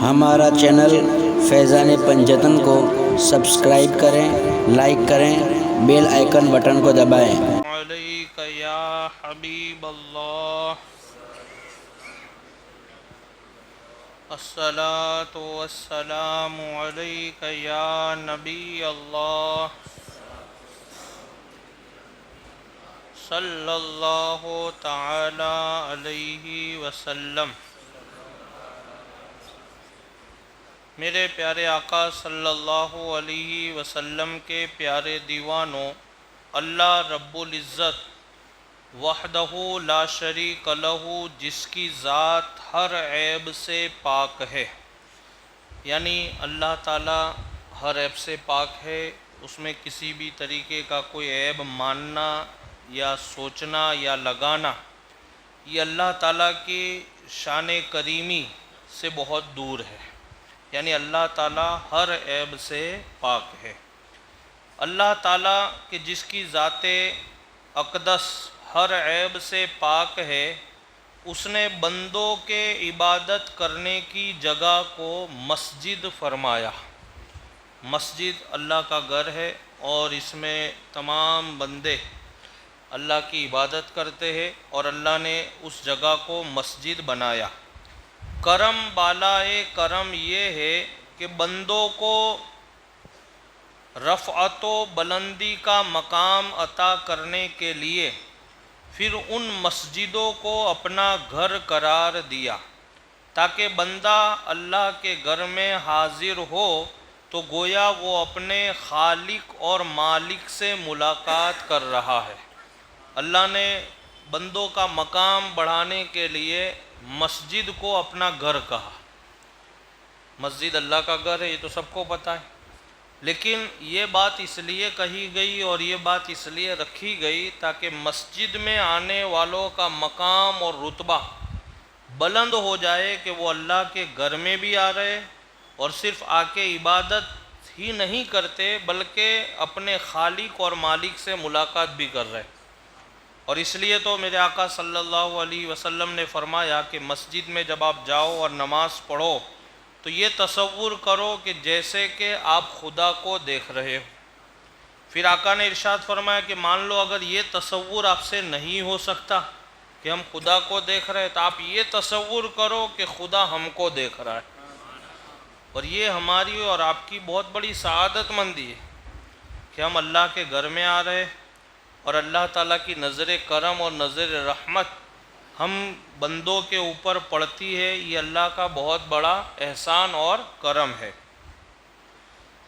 ہمارا چینل فیضان پنجتن کو سبسکرائب کریں، لائک کریں، بیل آئیکن بٹن کو دبائیں۔ علیک یا حبیب اللہ، الصلاۃ والسلام علیک یا نبی اللہ، صلی اللہ تعالی علیہ وسلم۔ میرے پیارے آقا صلی اللہ علیہ وسلم کے پیارے دیوانوں، اللہ رب العزت وحدہ لا شریک لہ، جس کی ذات ہر عیب سے پاک ہے، یعنی اللہ تعالیٰ ہر عیب سے پاک ہے، اس میں کسی بھی طریقے کا کوئی عیب ماننا یا سوچنا یا لگانا یہ اللہ تعالیٰ کی شان کریمی سے بہت دور ہے، یعنی اللہ تعالیٰ ہر عیب سے پاک ہے۔ اللہ تعالیٰ کہ جس کی ذات اقدس ہر عیب سے پاک ہے، اس نے بندوں کے عبادت کرنے کی جگہ کو مسجد فرمایا۔ مسجد اللہ کا گھر ہے اور اس میں تمام بندے اللہ کی عبادت کرتے ہیں، اور اللہ نے اس جگہ کو مسجد بنایا۔ کرم بالائے کرم یہ ہے کہ بندوں کو رفعت و بلندی کا مقام عطا کرنے کے لیے پھر ان مسجدوں کو اپنا گھر قرار دیا، تاکہ بندہ اللہ کے گھر میں حاضر ہو تو گویا وہ اپنے خالق اور مالک سے ملاقات کر رہا ہے۔ اللہ نے بندوں کا مقام بڑھانے کے لیے مسجد کو اپنا گھر کہا۔ مسجد اللہ کا گھر ہے، یہ تو سب کو پتہ ہے، لیکن یہ بات اس لیے کہی گئی اور یہ بات اس لیے رکھی گئی تاکہ مسجد میں آنے والوں کا مقام اور رتبہ بلند ہو جائے کہ وہ اللہ کے گھر میں بھی آ رہے اور صرف آ کے عبادت ہی نہیں کرتے بلکہ اپنے خالق اور مالک سے ملاقات بھی کر رہے۔ اور اس لیے تو میرے آقا صلی اللہ علیہ وسلم نے فرمایا کہ مسجد میں جب آپ جاؤ اور نماز پڑھو تو یہ تصور کرو کہ جیسے کہ آپ خدا کو دیکھ رہے ہو۔ پھر آقا نے ارشاد فرمایا کہ مان لو اگر یہ تصور آپ سے نہیں ہو سکتا کہ ہم خدا کو دیکھ رہے ہیں، تو آپ یہ تصور کرو کہ خدا ہم کو دیکھ رہا ہے، اور یہ ہماری اور آپ کی بہت بڑی سعادت مندی ہے کہ ہم اللہ کے گھر میں آ رہے اور اللہ تعالیٰ کی نظر کرم اور نظر رحمت ہم بندوں کے اوپر پڑتی ہے۔ یہ اللہ کا بہت بڑا احسان اور کرم ہے،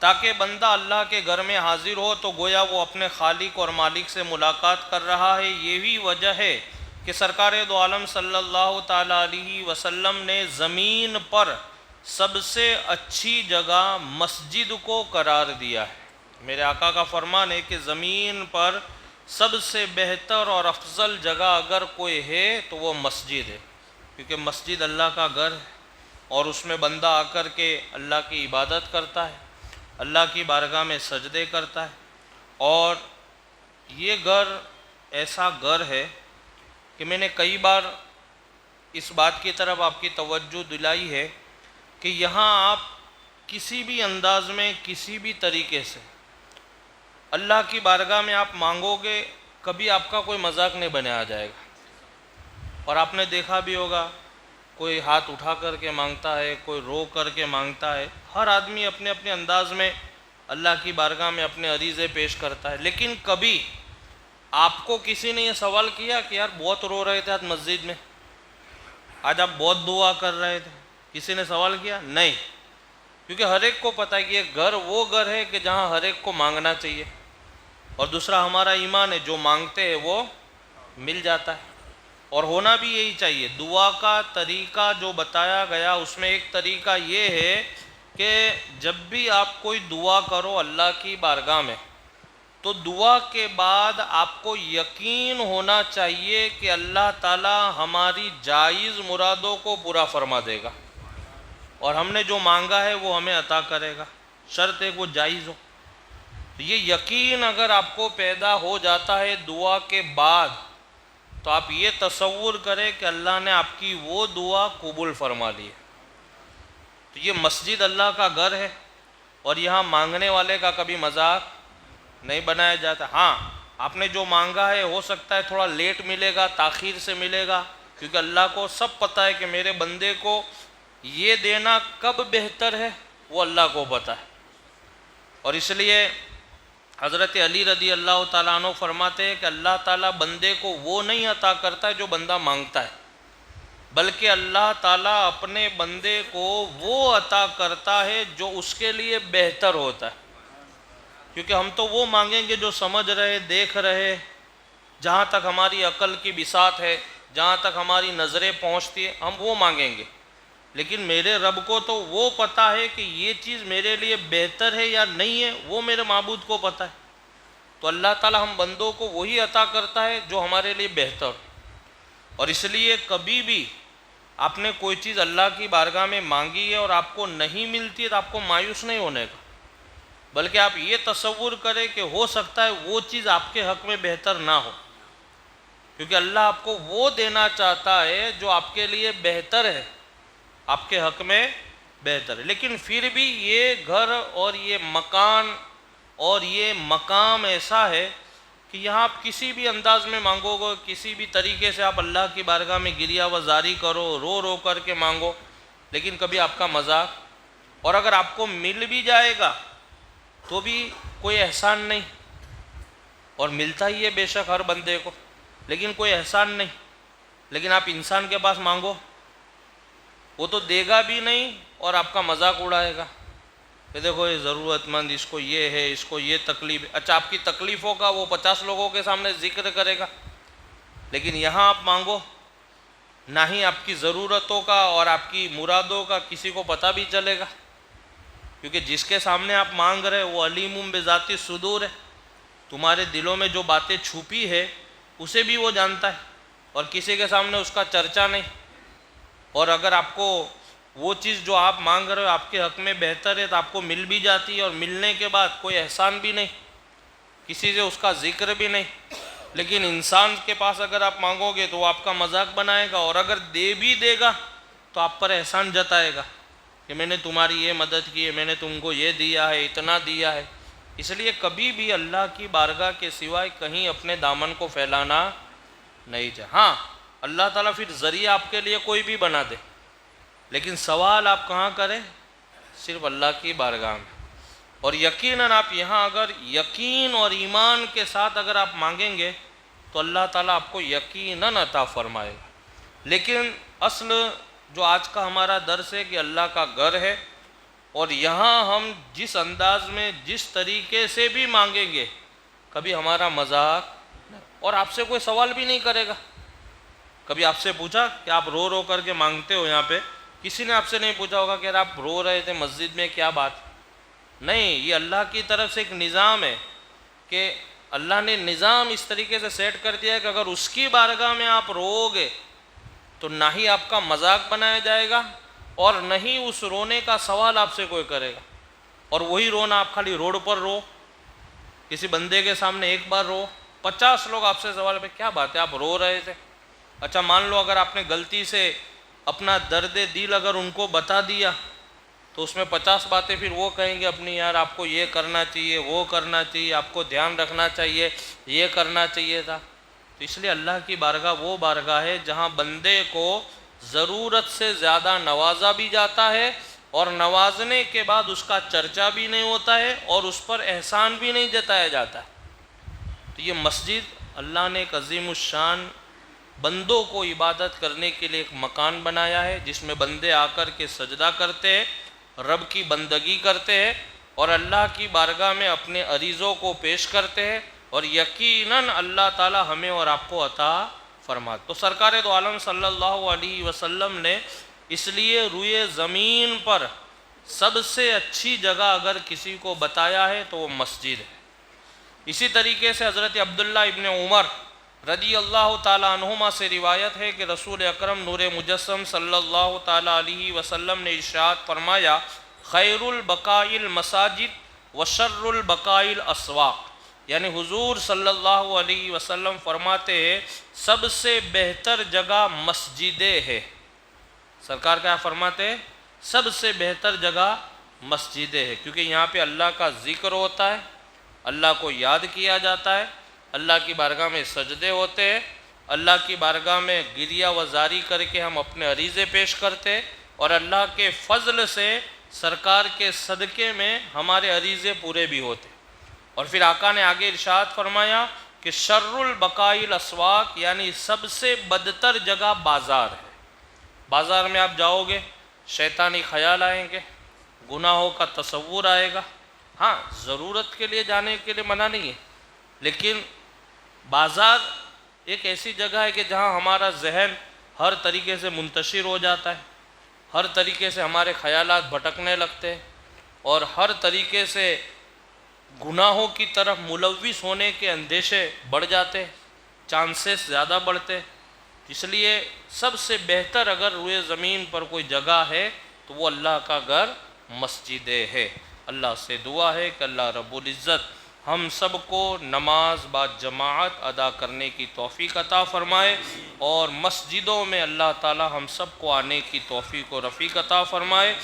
تاکہ بندہ اللہ کے گھر میں حاضر ہو تو گویا وہ اپنے خالق اور مالک سے ملاقات کر رہا ہے۔ یہی وجہ ہے کہ سرکار دو عالم صلی اللہ تعالیٰ علیہ وسلم نے زمین پر سب سے اچھی جگہ مسجد کو قرار دیا ہے۔ میرے آقا کا فرمان ہے کہ زمین پر سب سے بہتر اور افضل جگہ اگر کوئی ہے تو وہ مسجد ہے، کیونکہ مسجد اللہ کا گھر ہے اور اس میں بندہ آ کر کے اللہ کی عبادت کرتا ہے، اللہ کی بارگاہ میں سجدے کرتا ہے۔ اور یہ گھر ایسا گھر ہے کہ میں نے کئی بار اس بات کی طرف آپ کی توجہ دلائی ہے کہ یہاں آپ کسی بھی انداز میں کسی بھی طریقے سے اللہ کی بارگاہ میں آپ مانگو گے، کبھی آپ کا کوئی مذاق نہیں بنایا جائے گا۔ اور آپ نے دیکھا بھی ہوگا کوئی ہاتھ اٹھا کر کے مانگتا ہے، کوئی رو کر کے مانگتا ہے، ہر آدمی اپنے اپنے انداز میں اللہ کی بارگاہ میں اپنے عریضے پیش کرتا ہے۔ لیکن کبھی آپ کو کسی نے یہ سوال کیا کہ یار بہت رو رہے تھے آج مسجد میں، آج آپ بہت دعا کر رہے تھے، کسی نے سوال کیا؟ نہیں، کیونکہ ہر ایک کو پتہ ہے کہ یہ گھر وہ گھر ہے کہ جہاں ہر ایک کو مانگنا چاہیے، اور دوسرا ہمارا ایمان ہے جو مانگتے ہیں وہ مل جاتا ہے، اور ہونا بھی یہی چاہیے۔ دعا کا طریقہ جو بتایا گیا اس میں ایک طریقہ یہ ہے کہ جب بھی آپ کوئی دعا کرو اللہ کی بارگاہ میں تو دعا کے بعد آپ کو یقین ہونا چاہیے کہ اللہ تعالی ہماری جائز مرادوں کو پورا فرما دے گا، اور ہم نے جو مانگا ہے وہ ہمیں عطا کرے گا، شرط ہے وہ جائز ہو۔ یہ یقین اگر آپ کو پیدا ہو جاتا ہے دعا کے بعد تو آپ یہ تصور کریں کہ اللہ نے آپ کی وہ دعا قبول فرما لی ہے۔ تو یہ مسجد اللہ کا گھر ہے اور یہاں مانگنے والے کا کبھی مذاق نہیں بنایا جاتا۔ ہاں، آپ نے جو مانگا ہے ہو سکتا ہے تھوڑا لیٹ ملے گا، تاخیر سے ملے گا، کیونکہ اللہ کو سب پتہ ہے کہ میرے بندے کو یہ دینا کب بہتر ہے، وہ اللہ کو پتہ ہے۔ اور اس لیے حضرت علی رضی اللہ تعالیٰ عنہ فرماتے ہیں کہ اللہ تعالیٰ بندے کو وہ نہیں عطا کرتا ہے جو بندہ مانگتا ہے، بلکہ اللہ تعالیٰ اپنے بندے کو وہ عطا کرتا ہے جو اس کے لیے بہتر ہوتا ہے۔ کیونکہ ہم تو وہ مانگیں گے جو سمجھ رہے، دیکھ رہے، جہاں تک ہماری عقل کی بساط ہے، جہاں تک ہماری نظریں پہنچتی ہیں، ہم وہ مانگیں گے۔ لیکن میرے رب کو تو وہ پتہ ہے کہ یہ چیز میرے لیے بہتر ہے یا نہیں ہے، وہ میرے معبود کو پتہ ہے۔ تو اللہ تعالیٰ ہم بندوں کو وہی عطا کرتا ہے جو ہمارے لیے بہتر ہو۔ اور اس لیے کبھی بھی آپ نے کوئی چیز اللہ کی بارگاہ میں مانگی ہے اور آپ کو نہیں ملتی ہے تو آپ کو مایوس نہیں ہونے کا، بلکہ آپ یہ تصور کریں کہ ہو سکتا ہے وہ چیز آپ کے حق میں بہتر نہ ہو، کیونکہ اللہ آپ کو وہ دینا چاہتا ہے جو آپ کے لیے بہتر ہے، آپ کے حق میں بہتر ہے۔ لیکن پھر بھی یہ گھر اور یہ مکان اور یہ مقام ایسا ہے کہ یہاں آپ کسی بھی انداز میں مانگو گے، کسی بھی طریقے سے آپ اللہ کی بارگاہ میں گریہ وزاری کرو، رو رو کر کے مانگو، لیکن کبھی آپ کا مذاق، اور اگر آپ کو مل بھی جائے گا تو بھی کوئی احسان نہیں، اور ملتا ہی ہے بے شک ہر بندے کو، لیکن کوئی احسان نہیں۔ لیکن آپ انسان کے پاس مانگو، وہ تو دے گا بھی نہیں اور آپ کا مذاق اڑائے گا کہ دیکھو یہ ضرورت مند، اس کو یہ ہے، اس کو یہ تکلیف ہے۔ اچھا، آپ کی تکلیفوں کا وہ 50 لوگوں کے سامنے ذکر کرے گا، لیکن یہاں آپ مانگو، نہ ہی آپ کی ضرورتوں کا اور آپ کی مرادوں کا کسی کو پتہ بھی چلے گا، کیونکہ جس کے سامنے آپ مانگ رہے وہ علیم بذات الصدور ہے، تمہارے دلوں میں جو باتیں چھپی ہے اسے بھی وہ جانتا ہے، اور کسی کے سامنے اس کا چرچا نہیں۔ اور اگر آپ کو وہ چیز جو آپ مانگ رہے ہو آپ کے حق میں بہتر ہے تو آپ کو مل بھی جاتی ہے، اور ملنے کے بعد کوئی احسان بھی نہیں، کسی سے اس کا ذکر بھی نہیں۔ لیکن انسان کے پاس اگر آپ مانگو گے تو وہ آپ کا مذاق بنائے گا، اور اگر دے بھی دے گا تو آپ پر احسان جتائے گا کہ میں نے تمہاری یہ مدد کی ہے، میں نے تم کو یہ دیا ہے، اتنا دیا ہے۔ اس لیے کبھی بھی اللہ کی بارگاہ کے سوائے کہیں اپنے دامن کو پھیلانا نہیں چاہیے۔ ہاں، اللہ تعالیٰ پھر ذریعہ آپ کے لیے کوئی بھی بنا دے، لیکن سوال آپ کہاں کریں؟ صرف اللہ کی بارگاہ میں۔ اور یقیناً آپ یہاں اگر یقین اور ایمان کے ساتھ اگر آپ مانگیں گے تو اللہ تعالیٰ آپ کو یقیناً عطا فرمائے گا۔ لیکن اصل جو آج کا ہمارا درس ہے کہ اللہ کا گھر ہے، اور یہاں ہم جس انداز میں جس طریقے سے بھی مانگیں گے کبھی ہمارا مذاق، اور آپ سے کوئی سوال بھی نہیں کرے گا۔ کبھی آپ سے پوچھا کہ آپ رو رو کر کے مانگتے ہو، یہاں پہ کسی نے آپ سے نہیں پوچھا ہوگا کہ آپ رو رہے تھے مسجد میں، کیا بات؟ نہیں، یہ اللہ کی طرف سے ایک نظام ہے کہ اللہ نے نظام اس طریقے سے سیٹ کر دیا ہے کہ اگر اس کی بارگاہ میں آپ رو گے تو نہ ہی آپ کا مذاق بنایا جائے گا اور نہ ہی اس رونے کا سوال آپ سے کوئی کرے گا۔ اور وہی رونا آپ خالی روڈ پر رو، کسی بندے کے سامنے ایک بار رو، 50 لوگ آپ سے سوال پہ کیا بات ہے آپ رو رہے تھے۔ اچھا، مان لو اگر آپ نے غلطی سے اپنا درد دل اگر ان کو بتا دیا تو اس میں 50 باتیں پھر وہ کہیں گے اپنی، یار آپ کو یہ کرنا چاہیے، وہ کرنا چاہیے، آپ کو دھیان رکھنا چاہیے، یہ کرنا چاہیے تھا۔ تو اس لیے اللہ کی بارگاہ وہ بارگاہ ہے جہاں بندے کو ضرورت سے زیادہ نوازا بھی جاتا ہے، اور نوازنے کے بعد اس کا چرچا بھی نہیں ہوتا ہے اور اس پر احسان بھی نہیں جتایا جاتا ہے۔ تو یہ مسجد اللہ نے ایک عظیم الشان بندوں کو عبادت کرنے کے لیے ایک مکان بنایا ہے، جس میں بندے آ کر کے سجدہ کرتے ہیں، رب کی بندگی کرتے ہیں، اور اللہ کی بارگاہ میں اپنے عریضوں کو پیش کرتے ہیں، اور یقیناً اللہ تعالی ہمیں اور آپ کو عطا فرماتے۔ تو سرکار دو عالم صلی اللہ علیہ وسلم نے اس لیے روئے زمین پر سب سے اچھی جگہ اگر کسی کو بتایا ہے تو وہ مسجد ہے۔ اسی طریقے سے حضرت عبداللہ ابن عمر رضی اللہ تعالیٰ عنہما سے روایت ہے کہ رسول اکرم نور مجسم صلی اللہ تعالیٰ علیہ وسلم نے ارشاد فرمایا، خیر البقاء المساجد وشر البقاء الاسواق، یعنی حضور صلی اللہ علیہ وسلم فرماتے ہیں سب سے بہتر جگہ مسجدیں ہے۔ سرکار کیا فرماتے ہیں؟ سب سے بہتر جگہ مسجدیں ہیں، کیونکہ یہاں پہ اللہ کا ذکر ہوتا ہے، اللہ کو یاد کیا جاتا ہے، اللہ کی بارگاہ میں سجدے ہوتے ہیں، اللہ کی بارگاہ میں گریہ وزاری کر کے ہم اپنے عریضے پیش کرتے، اور اللہ کے فضل سے سرکار کے صدقے میں ہمارے عریضے پورے بھی ہوتے۔ اور پھر آقا نے آگے ارشاد فرمایا کہ شر البقاء الاسواق، یعنی سب سے بدتر جگہ بازار ہے۔ بازار میں آپ جاؤ گے، شیطانی خیال آئیں گے، گناہوں کا تصور آئے گا۔ ہاں، ضرورت کے لیے جانے کے لیے منع نہیں ہے، لیکن بازار ایک ایسی جگہ ہے کہ جہاں ہمارا ذہن ہر طریقے سے منتشر ہو جاتا ہے، ہر طریقے سے ہمارے خیالات بھٹکنے لگتے ہیں، اور ہر طریقے سے گناہوں کی طرف ملوث ہونے کے اندیشے بڑھ جاتے، چانسز زیادہ بڑھتے۔ اس لیے سب سے بہتر اگر روئے زمین پر کوئی جگہ ہے تو وہ اللہ کا گھر مسجدیں ہے۔ اللہ سے دعا ہے کہ اللہ رب العزت ہم سب کو نماز با جماعت ادا کرنے کی توفیق عطا فرمائے، اور مسجدوں میں اللہ تعالی ہم سب کو آنے کی توفیق و رفیق عطا فرمائے۔